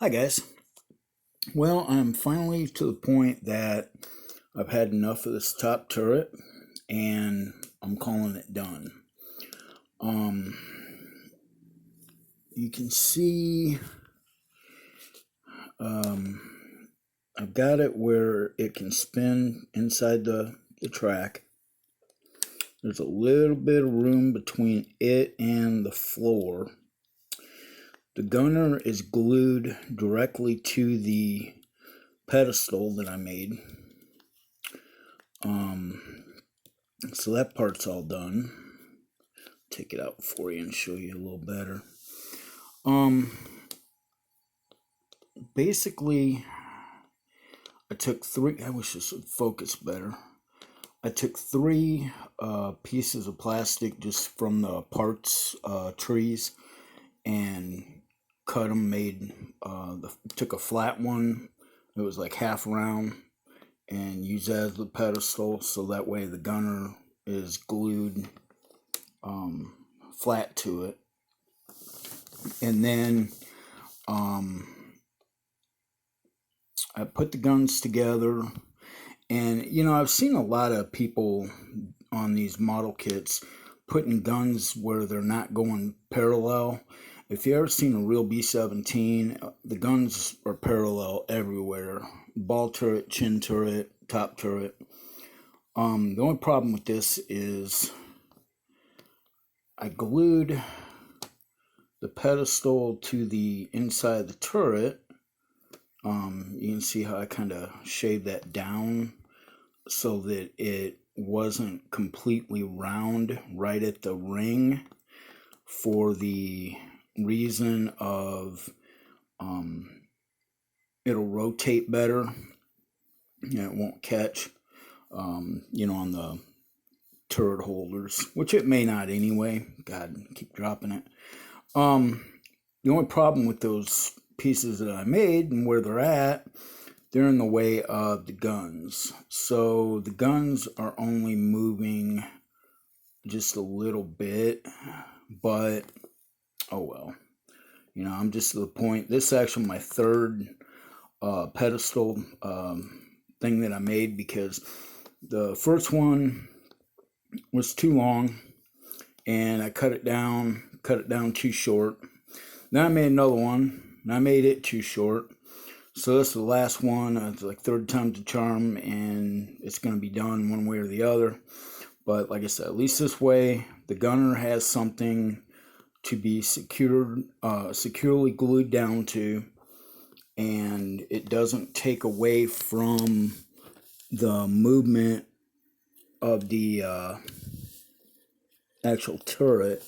Hi guys. Well, I'm finally to the point that I've had enough of this top turret and I'm calling it done. Um you can see I've got it where it can spin inside the track. There's a little bit of room between it and the floor. The gunner is glued directly to the pedestal that I made. So that part's all done. Take it out for you and show you a little better. Basically, I took three. I wish this would focus better. I took three pieces of plastic just from the parts trees and cut them. Took a flat one. It was like half round and used that as the pedestal, so that way the gunner is glued flat to it. And then I put the guns together, and I've seen a lot of people on these model kits putting guns where they're not going parallel. If you ever seen a real B-17, the guns are parallel everywhere. Ball turret, chin turret, top turret. The only problem with this is I glued the pedestal to the inside of the turret. You can see how I kind of shaved that down so that it wasn't completely round right at the ring, for the reason of it'll rotate better and it won't catch on the turret holders, which it may not anyway. God, keep dropping it. The only problem with those pieces that I made and where they're in the way of the guns. So the guns are only moving just a little bit, but oh well. I'm just to the point. This is actually my third pedestal thing that I made, because the first one was too long and I cut it down too short. Then I made another one and I made it too short. So this is the last one. It's like third time's the charm, and it's going to be done one way or the other. But like I said, at least this way the gunner has something to be securely glued down to, and it doesn't take away from the movement of the actual turret.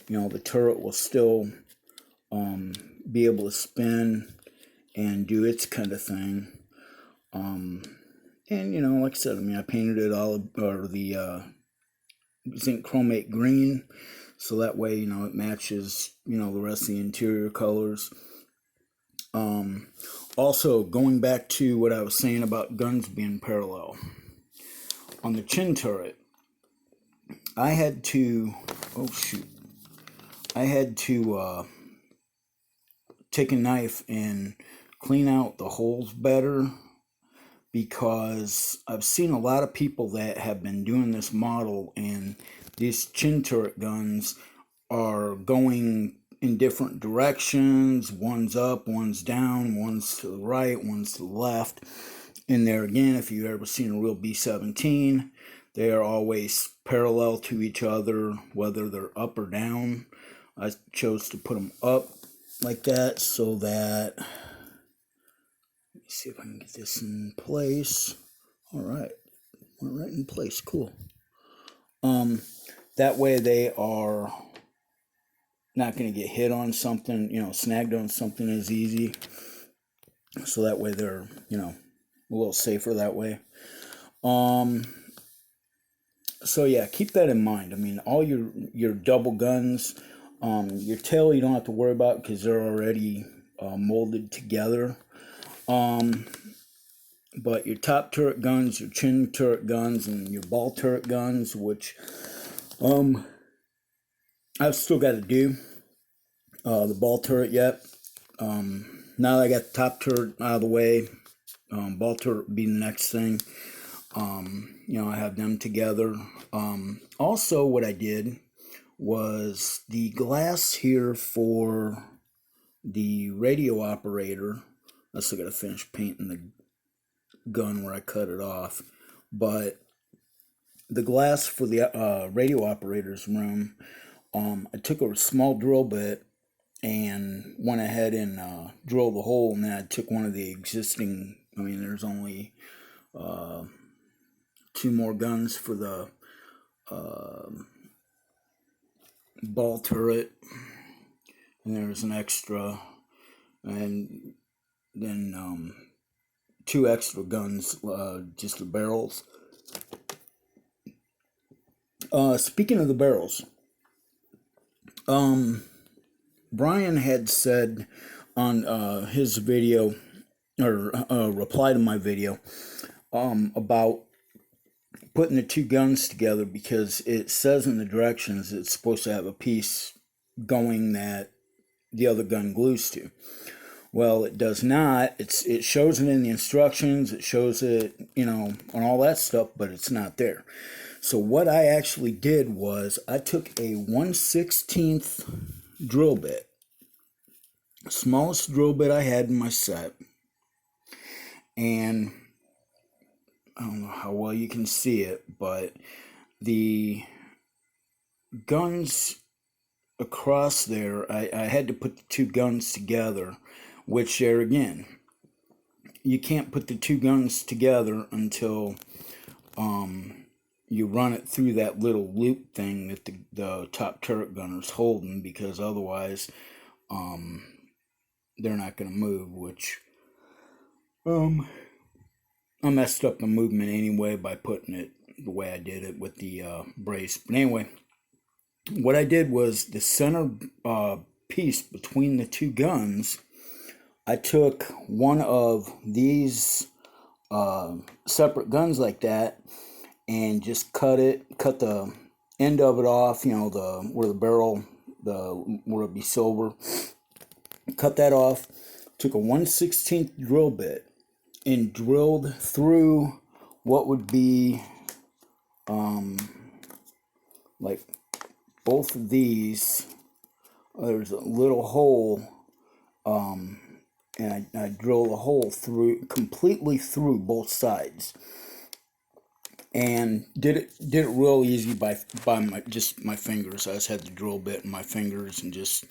The turret will still be able to spin and do its kind of thing. And like I said, I painted it the zinc chromate green, so that way it matches the rest of the interior colors. Also, going back to what I was saying about guns being parallel, on the chin turret, I had to take a knife and clean out the holes better, because I've seen a lot of people that have been doing this model, and these chin turret guns are going in different directions. One's up, one's down, one's to the right, one's to the left. And there again, if you've ever seen a real B-17, they are always parallel to each other, whether they're up or down. I chose to put them up like that so that, let me see if I can get this in place. All right, went right in place. Cool. That way they are not going to get hit on something, snagged on something as easy. So that way they're, a little safer that way. So yeah, keep that in mind. All your double guns, your tail you don't have to worry about because they're already molded together. But your top turret guns, your chin turret guns, and your ball turret guns, which I've still got to do the ball turret yet. now that I got the top turret out of the way, ball turret would be the next thing. I have them together. Also, what I did was the glass here for the radio operator. I still got to finish painting the gun where I cut it off. But the glass for the radio operator's room, I took a small drill bit and went ahead and drilled the hole, and then I took one of the existing, there's only 2 more guns for the ball turret, and there's an extra, and then 2 extra guns, just the barrels. Speaking of the barrels, Brian had said on his video, or reply to my video, about putting the 2 guns together, because it says in the directions it's supposed to have a piece going that the other gun glues to. Well, it does not. It shows it in the instructions, it shows it, on all that stuff, but it's not there. So what I actually did was I took a 1/16 drill bit, smallest drill bit I had in my set, and I don't know how well you can see it, but the guns across there, I had to put the 2 guns together, which there again, you can't put the 2 guns together until you run it through that little loop thing that the top turret gunner's holding, because otherwise they're not going to move, which I messed up the movement anyway by putting it the way I did it with the brace. But anyway, what I did was the center piece between the 2 guns, I took one of these separate guns like that, and just cut the end of it off, where the barrel, where it'd be silver. Cut that off, took a 1/16 drill bit, and drilled through what would be like both of these. There's a little hole, and I drilled a hole completely through both sides, and did it real easy by my fingers. I just had the drill bit in my fingers and just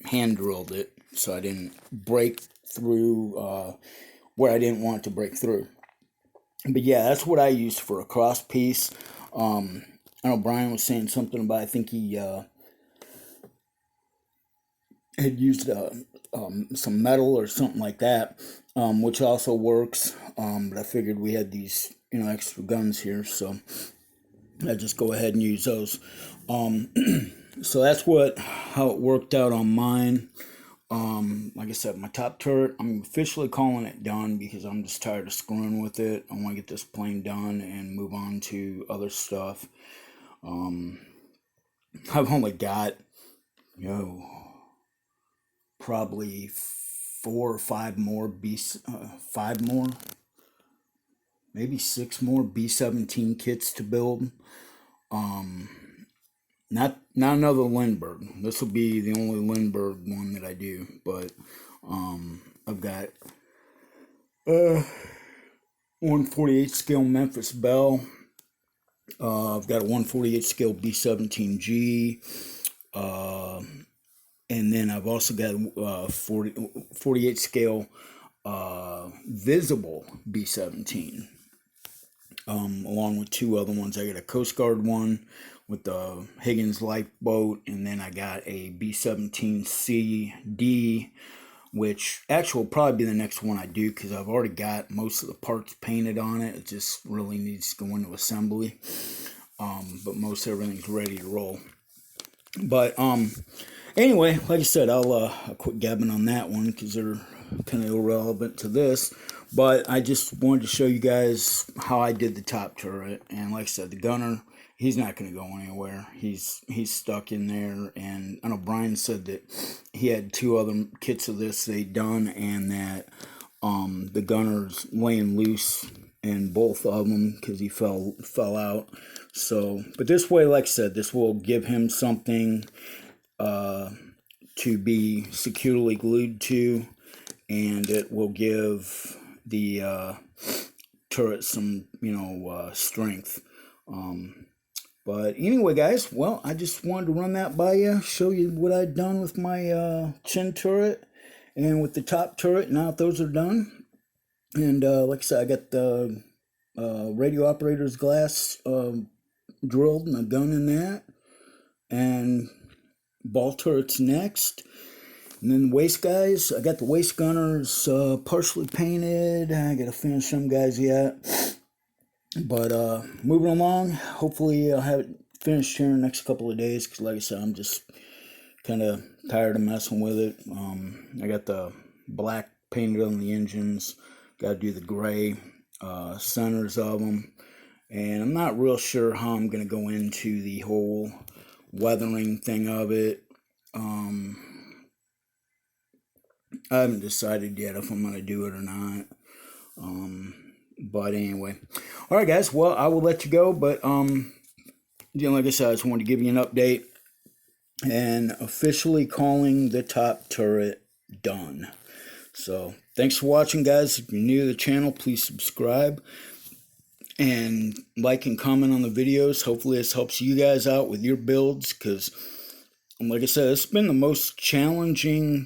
hand drilled it, so I didn't break through where I didn't want it to break through. But yeah, that's what I used for a cross piece. I know Brian was saying something about, I think he had used some metal or something like that, which also works. But I figured we had these extra guns here, so I just go ahead and use those. So that's how it worked out on mine. Like I said, my top turret, I'm officially calling it done, because I'm just tired of screwing with it. I want to get this plane done and move on to other stuff. I've only got, probably 4 or 5 more maybe 6 more B-17 kits to build. Not another Lindberg. This will be the only Lindberg one that I do, but I've got 148 scale Memphis Bell. I've got a 148 scale B-17G, and then I've also got 48 scale visible B-17, along with 2 other ones. I got a Coast Guard one with the Higgins lifeboat, and then I got a B-17CD, which actually will probably be the next one I do, because I've already got most of the parts painted on it. It just really needs to go into assembly, but most everything's ready to roll. But anyway, like I said, I'll quit gabbing on that one, because they're kind of irrelevant to this. But I just wanted to show you guys how I did the top turret. And like I said, the gunner, he's not going to go anywhere. He's stuck in there. And I know Brian said that he had 2 other kits of this they done, and that the gunner's laying loose in both of them because he fell out. So, but this way, like I said, this will give him something to be securely glued to, and it will give the turret some, strength. But anyway, guys, well, I just wanted to run that by you, show you what I'd done with my chin turret and with the top turret. Now that those are done, and like I said, I got the radio operator's glass drilled and a gun in that, and ball turret's next. And then the waist guys, I got the waist gunners partially painted. I got to finish some guys yet. But moving along, hopefully I'll have it finished here in the next couple of days, because like I said, I'm just kind of tired of messing with it. I got the black painted on the engines, got to do the gray centers of them, and I'm not real sure how I'm going to go into the whole weathering thing of it. I haven't decided yet if I'm going to do it or not. But anyway, all right, guys. Well, I will let you go. But like I said, I just wanted to give you an update and officially calling the top turret done. So thanks for watching, guys. If you're new to the channel, please subscribe and like and comment on the videos. Hopefully this helps you guys out with your builds, because like I said, it's been the most challenging,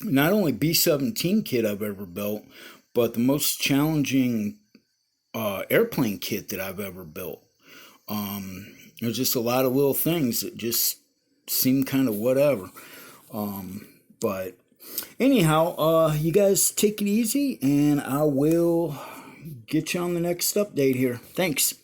not only B-17 kit I've ever built, but the most challenging airplane kit that I've ever built. There's just a lot of little things that just seem kind of whatever. But anyhow, you guys take it easy, and I will get you on the next update here. Thanks.